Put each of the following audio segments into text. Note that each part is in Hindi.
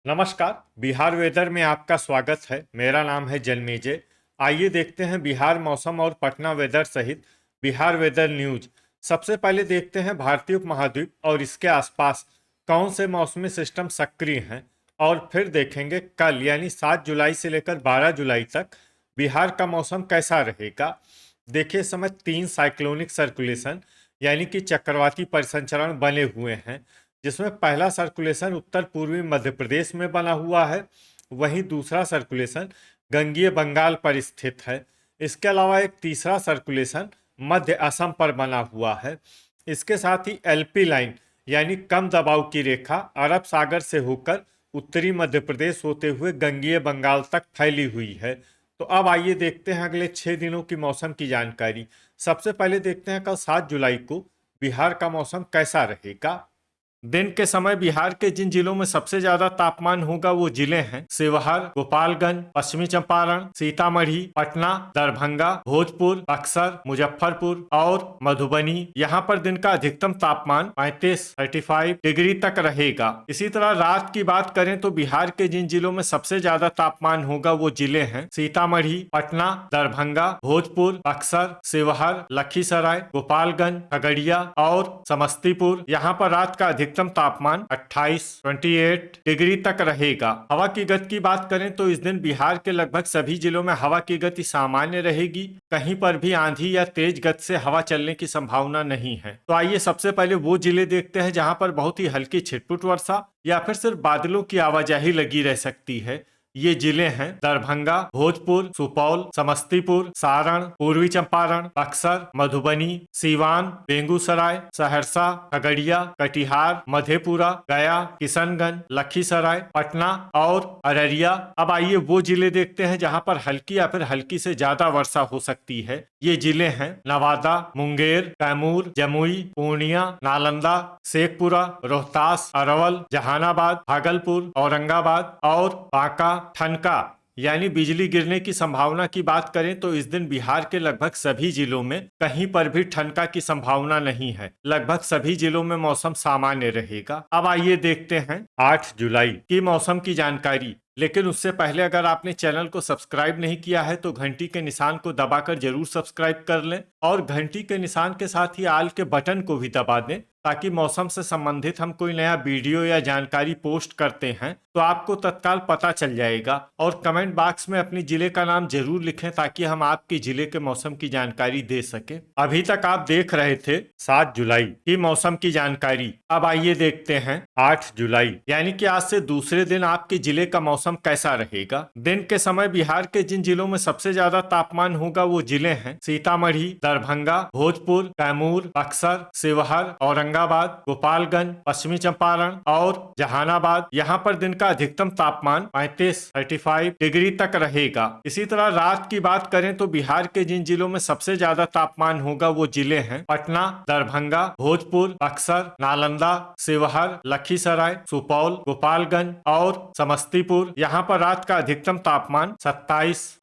नमस्कार। बिहार वेदर में आपका स्वागत है। मेरा नाम है जन्मेजय। आइए देखते हैं बिहार मौसम और पटना वेदर सहित बिहार वेदर न्यूज। सबसे पहले देखते हैं भारतीय उपमहाद्वीप और इसके आसपास कौन से मौसमी सिस्टम सक्रिय हैं, और फिर देखेंगे कल यानी 7 जुलाई से लेकर 12 जुलाई तक बिहार का मौसम कैसा रहेगा। देखिए, इस समय 3 साइक्लोनिक सर्कुलेशन यानी कि चक्रवाती परिसंचरण बने हुए हैं, जिसमें पहला सर्कुलेशन उत्तर पूर्वी मध्य प्रदेश में बना हुआ है। वहीं दूसरा सर्कुलेशन गंगीय बंगाल पर स्थित है। इसके अलावा एक तीसरा सर्कुलेशन मध्य असम पर बना हुआ है। इसके साथ ही एलपी लाइन यानी कम दबाव की रेखा अरब सागर से होकर उत्तरी मध्य प्रदेश होते हुए गंगीय बंगाल तक फैली हुई है। तो अब आइए देखते हैं अगले 6 दिनों की मौसम की जानकारी। सबसे पहले देखते हैं कल 7 जुलाई को बिहार का मौसम कैसा रहेगा। दिन के समय बिहार के जिन जिलों में सबसे ज्यादा तापमान होगा वो जिले हैं शिवहर, गोपालगंज, पश्चिमी चंपारण, सीतामढ़ी, पटना, दरभंगा, भोजपुर, बक्सर, मुजफ्फरपुर और मधुबनी। यहाँ पर दिन का अधिकतम तापमान 35 डिग्री तक रहेगा। इसी तरह रात की बात करें तो बिहार के जिन जिलों में सबसे ज्यादा तापमान होगा वो जिले हैं सीतामढ़ी, पटना, दरभंगा, भोजपुर, बक्सर, शिवहर, लखीसराय, गोपालगंज, खगड़िया और समस्तीपुर। यहाँ पर रात का अधिकतम तापमान 28 डिग्री तक रहेगा। हवा की गति की बात करें तो इस दिन बिहार के लगभग सभी जिलों में हवा की गति सामान्य रहेगी। कहीं पर भी आंधी या तेज गति से हवा चलने की संभावना नहीं है। तो आइए सबसे पहले वो जिले देखते हैं जहां पर बहुत ही हल्की छिटपुट वर्षा या फिर सिर्फ बादलों की आवाजाही लगी रह सकती है। ये जिले हैं दरभंगा, भोजपुर, सुपौल, समस्तीपुर, सारण, पूर्वी चंपारण, बक्सर, मधुबनी, सीवान, बेगूसराय, सहरसा, खगड़िया, कटिहार, मधेपुरा, गया, किशनगंज, लखीसराय, पटना और अररिया। अब आइए वो जिले देखते हैं जहां पर हल्की या फिर हल्की से ज्यादा वर्षा हो सकती है। ये जिले हैं नवादा, मुंगेर, कैमूर, जमुई, पूर्णिया, नालंदा, शेखपुरा, रोहतास, अरवल, जहानाबाद, भागलपुर, औरंगाबाद और बांका, ठनका। यानी बिजली गिरने की संभावना की बात करें तो इस दिन बिहार के लगभग सभी जिलों में कहीं पर भी ठनका की संभावना नहीं है। लगभग सभी जिलों में मौसम सामान्य रहेगा। अब आइए देखते हैं 8 जुलाई की मौसम की जानकारी। लेकिन उससे पहले अगर आपने चैनल को सब्सक्राइब नहीं किया है तो घंटी के निशान को दबाकर जरूर सब्सक्राइब कर लें और घंटी के निशान के साथ ही आल के बटन को भी दबा दें, ताकि मौसम से संबंधित हम कोई नया वीडियो या जानकारी पोस्ट करते हैं तो आपको तत्काल पता चल जाएगा। और कमेंट बॉक्स में अपने जिले का नाम जरूर लिखें ताकि हम आपके जिले के मौसम की जानकारी दे सके। अभी तक आप देख रहे थे 7 जुलाई की मौसम की जानकारी। अब आइए देखते हैं 8 जुलाई यानी कि आज से दूसरे दिन आपके जिले का मौसम कैसा रहेगा। दिन के समय बिहार के जिन जिलों में सबसे ज्यादा तापमान होगा वो जिले हैं सीतामढ़ी, दरभंगा, भोजपुर, कैमूर, बक्सर, शिवहर, औरंगाबाद, गोपालगंज, पश्चिमी चंपारण और जहानाबाद। यहाँ पर दिन का अधिकतम तापमान 35 डिग्री तक रहेगा। इसी तरह रात की बात करें तो बिहार के जिन जिलों में सबसे ज्यादा तापमान होगा वो जिले हैं पटना, दरभंगा, भोजपुर, बक्सर, नालंदा, शिवहर, लखीसराय, सुपौल, गोपालगंज और समस्तीपुर। यहाँ पर रात का अधिकतम तापमान 27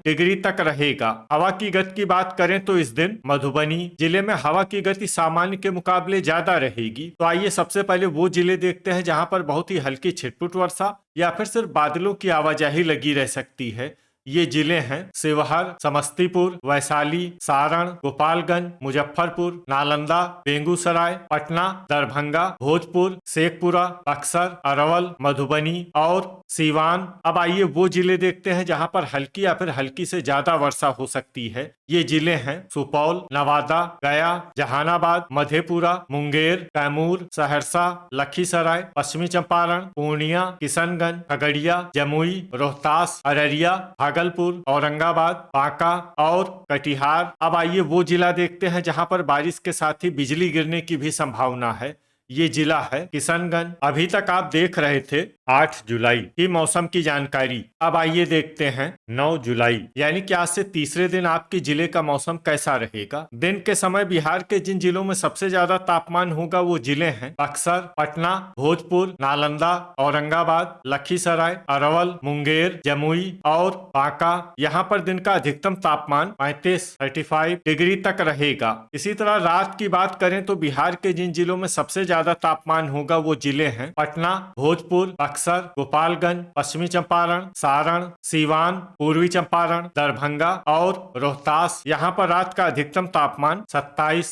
डिग्री तक रहेगा। हवा की गति की बात करें तो इस दिन मधुबनी जिले में हवा की गति सामान्य के मुकाबले ज्यादा रहेगी। तो आइए सबसे पहले वो जिले देखते हैं जहां पर बहुत ही हल्की छिटपुट वर्षा या फिर सिर्फ बादलों की आवाजाही लगी रह सकती है। ये जिले हैं शिवहर, समस्तीपुर, वैशाली, सारण, गोपालगंज, मुजफ्फरपुर, नालंदा, बेगूसराय, पटना, दरभंगा, भोजपुर, शेखपुरा, बक्सर, अरवल, मधुबनी और सीवान। अब आइए वो जिले देखते हैं जहां पर हल्की या फिर हल्की से ज्यादा वर्षा हो सकती है। ये जिले हैं सुपौल, नवादा, गया, जहानाबाद, मधेपुरा, मुंगेर, कैमूर, सहरसा, लखीसराय, पश्चिमी चंपारण, पूर्णिया, किशनगंज, खगड़िया, जमुई, रोहतास, अररिया, भागलपुर, औरंगाबाद, बांका और कटिहार। अब आइए वो जिला देखते हैं जहां पर बारिश के साथ ही बिजली गिरने की भी संभावना है। ये जिला है किशनगंज। अभी तक आप देख रहे थे 8 जुलाई की मौसम की जानकारी। अब आइए देखते हैं 9 जुलाई यानी कि आज से तीसरे दिन आपके जिले का मौसम कैसा रहेगा। दिन के समय बिहार के जिन जिलों में सबसे ज्यादा तापमान होगा वो जिले हैं बक्सर, पटना, भोजपुर, नालंदा, औरंगाबाद, लखीसराय, अरवल, मुंगेर, जमुई और बांका। यहाँ पर दिन का अधिकतम तापमान 35 डिग्री तक रहेगा। इसी तरह रात की बात करें तो बिहार के जिन जिलों में सबसे ज्यादा तापमान होगा वो जिले हैं पटना, भोजपुर, बक्सर, गोपालगंज, पश्चिमी चंपारण, सारण, सीवान, पूर्वी चंपारण, दरभंगा और रोहतास। यहाँ पर रात का अधिकतम तापमान 27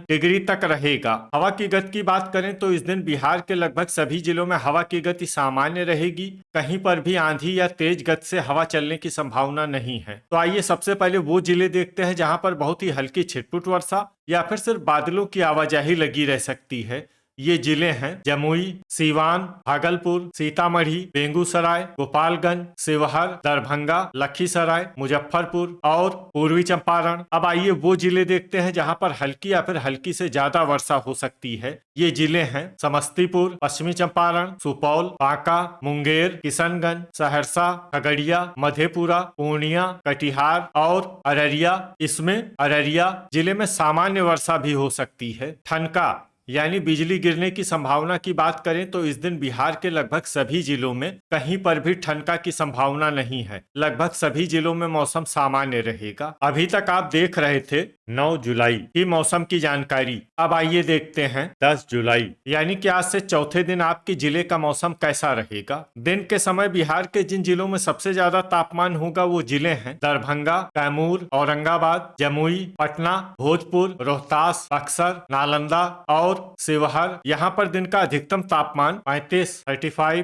डिग्री तक रहेगा। हवा की गति की बात करें तो इस दिन बिहार के लगभग सभी जिलों में हवा की गति सामान्य रहेगी। कहीं पर भी आंधी या तेज गति से हवा चलने की संभावना नहीं है। तो आइए सबसे पहले वो जिले देखते हैं जहां पर बहुत ही हल्की छिटपुट वर्षा या फिर सिर्फ बादलों की आवाजाही लगी रह सकती है। ये जिले हैं जमुई, सीवान, भागलपुर, सीतामढ़ी, बेगूसराय, गोपालगंज, शिवहर, दरभंगा, लखीसराय, मुजफ्फरपुर और पूर्वी चंपारण। अब आइए वो जिले देखते हैं जहां पर हल्की या फिर हल्की से ज्यादा वर्षा हो सकती है। ये जिले हैं समस्तीपुर, पश्चिमी चंपारण, सुपौल, बांका, मुंगेर, किशनगंज, सहरसा, खगड़िया, मधेपुरा, पूर्णिया, कटिहार और अररिया। इसमें अररिया जिले में सामान्य वर्षा भी हो सकती है। ठनका यानी बिजली गिरने की संभावना की बात करें तो इस दिन बिहार के लगभग सभी जिलों में कहीं पर भी ठनका की संभावना नहीं है। लगभग सभी जिलों में मौसम सामान्य रहेगा। अभी तक आप देख रहे थे 9 जुलाई की मौसम की जानकारी। अब आइए देखते हैं 10 जुलाई यानी कि आज से चौथे दिन आपके जिले का मौसम कैसा रहेगा। दिन के समय बिहार के जिन जिलों में सबसे ज्यादा तापमान होगा वो जिले हैं दरभंगा, कैमूर, औरंगाबाद, जमुई, पटना, भोजपुर, रोहतास, बक्सर, नालंदा और शिवहर। यहाँ पर दिन का अधिकतम तापमान 35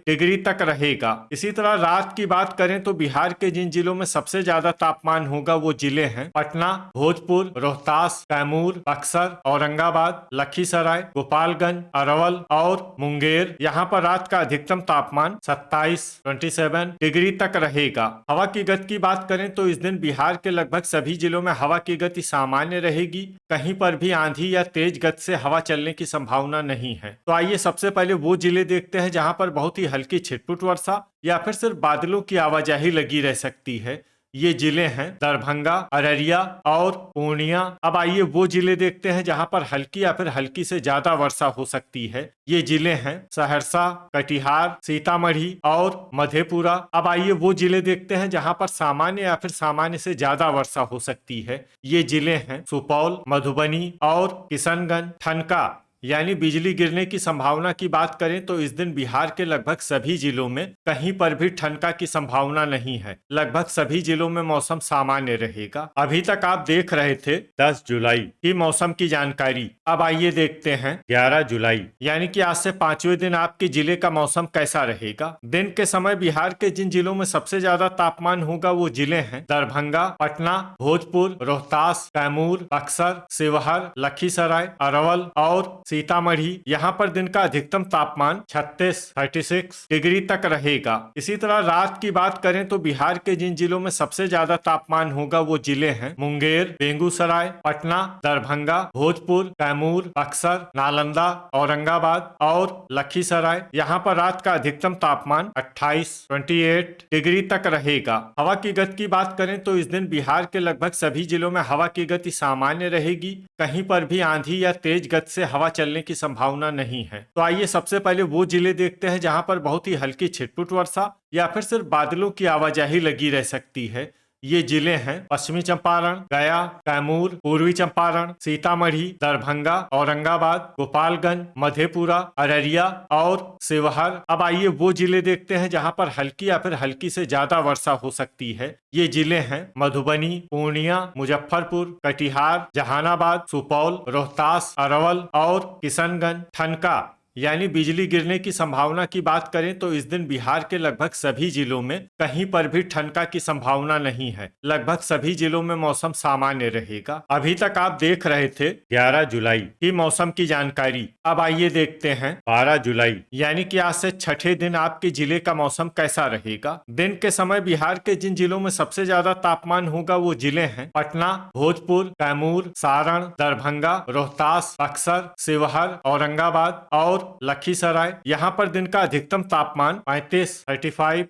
डिग्री तक रहेगा। इसी तरह रात की बात करें तो बिहार के जिन जिलों में सबसे ज्यादा तापमान होगा वो जिले हैं पटना, भोजपुर, रोहतास, कैमूर, बक्सर, औरंगाबाद, लखीसराय, गोपालगंज, अरवल और मुंगेर। यहाँ पर रात का अधिकतम तापमान 27 डिग्री तक रहेगा। हवा की गति की बात करें तो इस दिन बिहार के लगभग सभी जिलों में हवा की गति सामान्य रहेगी। कहीं पर भी आंधी या तेज गति से हवा चलने की संभावना नहीं है। तो आइए सबसे पहले वो जिले देखते हैं जहां पर बहुत ही हल्की छिटपुट वर्षा या फिर सिर्फ बादलों की आवाजाही लगी रह सकती है। ये जिले हैं दरभंगा, अररिया और पूर्णिया। अब आइए वो जिले देखते हैं जहां पर हल्की या फिर हल्की से ज्यादा वर्षा हो सकती है। ये जिले हैं सहरसा, कटिहार, सीतामढ़ी और मधेपुरा। अब आइए वो जिले देखते हैं जहां पर सामान्य या फिर सामान्य से ज्यादा वर्षा हो सकती है। ये जिले हैं सुपौल, मधुबनी और किशनगंज। ठनका यानी बिजली गिरने की संभावना की बात करें तो इस दिन बिहार के लगभग सभी जिलों में कहीं पर भी ठनका की संभावना नहीं है। लगभग सभी जिलों में मौसम सामान्य रहेगा। अभी तक आप देख रहे थे 10 जुलाई की मौसम की जानकारी। अब आइए देखते हैं 11 जुलाई यानी कि आज से 5वें दिन आपके जिले का मौसम कैसा रहेगा। दिन के समय बिहार के जिन जिलों में सबसे ज्यादा तापमान होगा वो जिले हैं दरभंगा, पटना, भोजपुर, रोहतास, कैमूर, बक्सर, शिवहर, लखीसराय, अरवल और सीतामढ़ी। यहाँ पर दिन का अधिकतम तापमान 36 डिग्री तक रहेगा। इसी तरह रात की बात करें तो बिहार के जिन जिलों में सबसे ज्यादा तापमान होगा वो जिले हैं मुंगेर, बेगूसराय, पटना, दरभंगा, भोजपुर, कैमूर, बक्सर, नालंदा, औरंगाबाद और लखीसराय। यहाँ पर रात का अधिकतम तापमान 28 डिग्री तक रहेगा। हवा की गति की बात करें तो इस दिन बिहार के लगभग सभी जिलों में हवा की गति सामान्य रहेगी। कहीं पर भी आंधी या तेज गति से हवा चलने की संभावना नहीं है। तो आइए सबसे पहले वो जिले देखते हैं जहां पर बहुत ही हल्की छिटपुट वर्षा या फिर सिर्फ बादलों की आवाजाही लगी रह सकती है। ये जिले हैं पश्चिमी चंपारण, गया, कैमूर, पूर्वी चंपारण, सीतामढ़ी, दरभंगा, औरंगाबाद, गोपालगंज, मधेपुरा, अररिया और शिवहर। अब आइए वो जिले देखते हैं जहां पर हल्की या फिर हल्की से ज्यादा वर्षा हो सकती है। ये जिले हैं मधुबनी, पूर्णिया, मुजफ्फरपुर, कटिहार, जहानाबाद, सुपौल, रोहतास, अरवल और किशनगंज। ठनका यानी बिजली गिरने की संभावना की बात करें तो इस दिन बिहार के लगभग सभी जिलों में कहीं पर भी ठनका की संभावना नहीं है। लगभग सभी जिलों में मौसम सामान्य रहेगा। अभी तक आप देख रहे थे 11 जुलाई की मौसम की जानकारी। अब आइए देखते हैं 12 जुलाई यानी कि आज से छठे दिन आपके जिले का मौसम कैसा रहेगा। दिन के समय बिहार के जिन जिलों में सबसे ज्यादा तापमान होगा वो जिले हैं पटना, भोजपुर, कैमूर, सारण, दरभंगा, रोहतास, बक्सर, शिवहर, औरंगाबाद और लखीसराय। यहाँ पर दिन का अधिकतम तापमान 35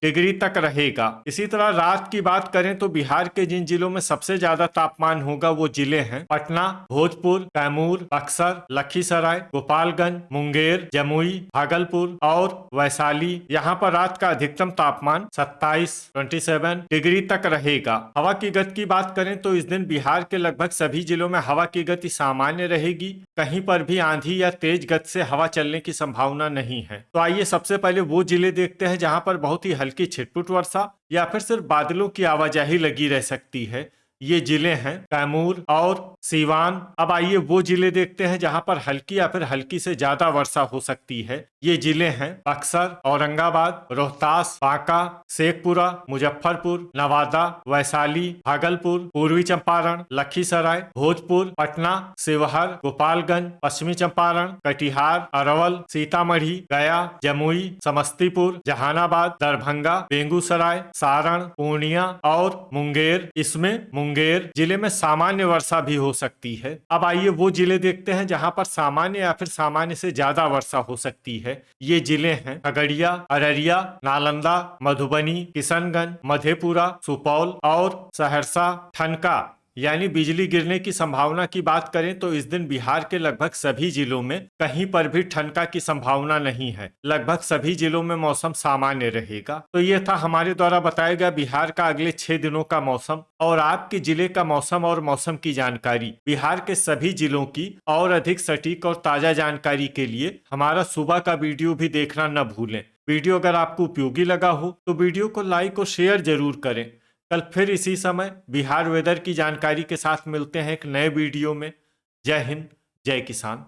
डिग्री तक रहेगा। इसी तरह रात की बात करें तो बिहार के जिन जिलों में सबसे ज्यादा तापमान होगा वो जिले हैं पटना, भोजपुर, कैमूर, बक्सर, लखीसराय, गोपालगंज, मुंगेर, जमुई, भागलपुर और वैशाली। यहाँ पर रात का अधिकतम तापमान 27 डिग्री तक रहेगा। हवा की गति की बात करें तो इस दिन बिहार के लगभग सभी जिलों में हवा की गति सामान्य रहेगी। कहीं पर भी आंधी या तेज गति से हवा चलने की संभावना नहीं है। तो आइए सबसे पहले वो जिले देखते हैं जहां पर बहुत ही हल्की छिटपुट वर्षा या फिर सिर्फ बादलों की आवाजाही लगी रह सकती है। ये जिले हैं कैमूर और सीवान। अब आइए वो जिले देखते हैं जहां पर हल्की या फिर हल्की से ज्यादा वर्षा हो सकती है। ये जिले हैं बक्सर, औरंगाबाद, रोहतास, बांका, शेखपुरा, मुजफ्फरपुर, नवादा, वैशाली, भागलपुर, पूर्वी चंपारण, लखीसराय, भोजपुर, पटना, शिवहर, गोपालगंज, पश्चिमी चंपारण, कटिहार, अरवल, सीतामढ़ी, गया, जमुई, समस्तीपुर, जहानाबाद, दरभंगा, बेगूसराय, सारण, पूर्णिया और मुंगेर। इसमें मुंगेर जिले में सामान्य वर्षा भी हो सकती है। अब आइए वो जिले देखते हैं जहां पर सामान्य या फिर सामान्य से ज्यादा वर्षा हो सकती है। ये जिले हैं खगड़िया, अररिया, नालंदा, मधुबनी, किशनगंज, मधेपुरा, सुपौल और सहरसा। ठनका यानी बिजली गिरने की संभावना की बात करें तो इस दिन बिहार के लगभग सभी जिलों में कहीं पर भी ठनका की संभावना नहीं है। लगभग सभी जिलों में मौसम सामान्य रहेगा। तो ये था हमारे द्वारा बताया गया बिहार का अगले 6 दिनों का मौसम और आपके जिले का मौसम और मौसम की जानकारी। बिहार के सभी जिलों की और अधिक सटीक और ताजा जानकारी के लिए हमारा सुबह का वीडियो भी देखना न भूलें। वीडियो अगर आपको उपयोगी लगा हो तो वीडियो को लाइक और शेयर जरूर करें। कल फिर इसी समय बिहार वेदर की जानकारी के साथ मिलते हैं एक नए वीडियो में। जय हिंद, जय किसान।